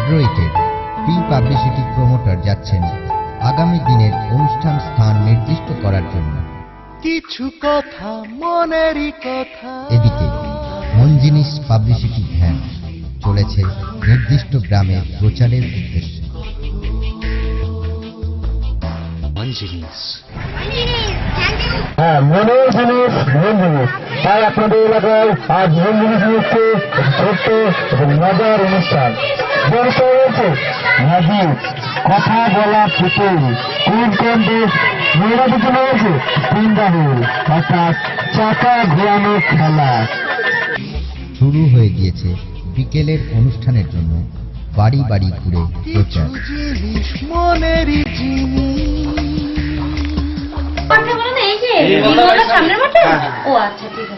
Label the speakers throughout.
Speaker 1: অ্যাড্রয়েটের pre publicity promoter যাচ্ছেন আগামী দিনের অনুষ্ঠান স্থান নির্দিষ্ট করার জন্য।
Speaker 2: কিছু কথা মনেরই কথা।
Speaker 1: এদিকে মন জিনিস পাবলিসিটি ভ্যান চলেছে নির্দিষ্ট গ্রামে প্রচারের উদ্দেশ্যে।
Speaker 3: মনের জিনিস মন জিনিস, তাই আপনাদের এলাকায় আজ মন জিনিস নিচ্ছে ছোট্ট এবং মজার অনুষ্ঠান। রয়েছে নদী, কথা বলা পুতুল, কোন কোন দেশ মেয়েরা পিছনে রয়েছে পিন্ডাহুল, অর্থাৎ চাকা ঘোরানো খেলা।
Speaker 1: শুরু হয়ে গিয়েছে বিকেলের অনুষ্ঠানের জন্য বাড়ি বাড়ি ঘুরে প্রচার।
Speaker 2: মনেরই জিনিস।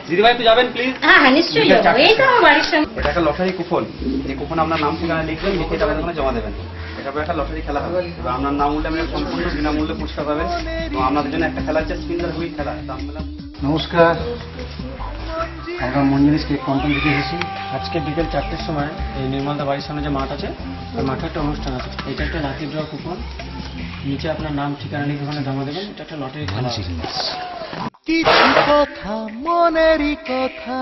Speaker 4: দিদিভাই একটু যাবেন প্লিজ।
Speaker 5: হ্যাঁ নিশ্চয়ই যাবো, এই তো আমার বাড়ির সামনে।
Speaker 4: এটা একটা লটারি কুপন, এই কুপন আপনার নাম ঠিকানা লিখবেন, লিখে এটা আমাদের ওখানে জমা দেবেন। এটা একটা লটারি খেলা হবে, এবার আপনার নাম উঠলে আপনি সম্পূর্ণ বিনামূল্যে পুরস্কার পাবেন। এবং আপনাদের জন্য একটা খেলা হচ্ছে স্পিনার হুইল খেলা।
Speaker 6: নমস্কার, আমরা মন জিনিস কেক কন্টেন্ট থেকে এসেছি। আজকে বিকেল 4টের সময় এই নির্মলদা বাড়ির সামনে যে মাঠ আছে, ওই মাঠে একটা অনুষ্ঠান আছে। এটা একটা লাকি ড্র কুপন, নিচে আপনার নাম ঠিকানা লিখে ওখানে জমা দেবেন। এটা একটা লটারি খেলা।
Speaker 2: কিছু কথা মনেরই কথা।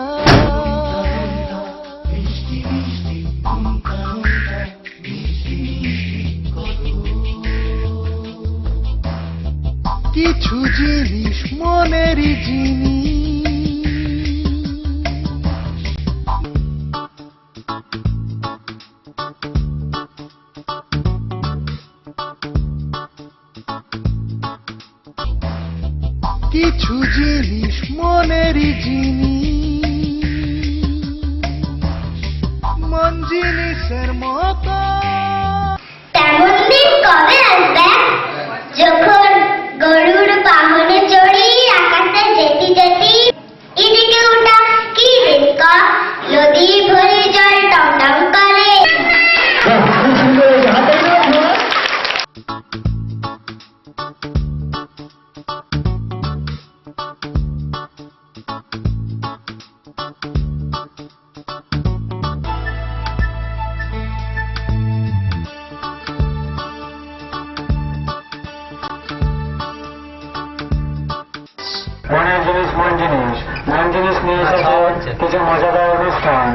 Speaker 2: কিছু জিনিস মনেরই জিনিস। কিছু জিনিস মনেরই জিনিস, মন জিনিসের মতো।
Speaker 7: তেমন দিন কবে আসবে যখন গরুর বাহনে চড়ি আকাশে যেতে যেতে এদিকে ওটা কি রেখা নদী ভরে জল টমটম করে।
Speaker 3: মনের জিনিস মন জিনিস, মন জিনিস নিয়ে এসেছে কিছু মজাদার অনুষ্ঠান।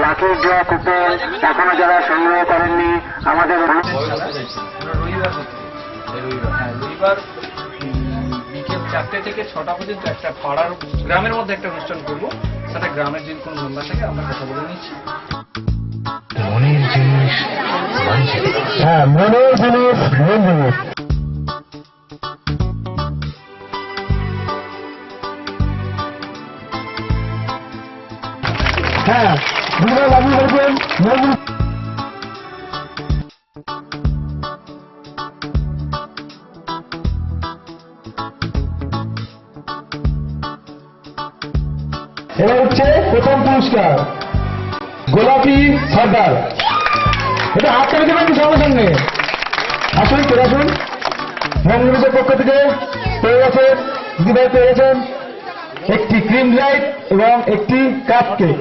Speaker 3: লাকি ড্র কুপন এখনো যারা সংগ্রহ করেননি আমাদের
Speaker 4: রবিবার বিকেল 4টে থেকে 6টা পর্যন্ত একটা পাড়ার গ্রামের মধ্যে একটা অনুষ্ঠান করবো। সেটা গ্রামের যদি কোনো মেম্বার থাকে আমরা কথা বলে নিচ্ছি।
Speaker 3: মনের জিনিস মনের জিনিস মন জিনিস। লাগু করবেন এবার হচ্ছে প্রথম পুরস্কার গোলাপি সর্দার। এটা হাত কাটে দেবেন সঙ্গে সঙ্গে। আসুন চলে আসুন। মঙ্গলের পক্ষ থেকে পেয়ে গেছেন, দিদিভাই পেয়ে গেছেন একটি ক্রিম লাইট এবং একটি কাপ কেক।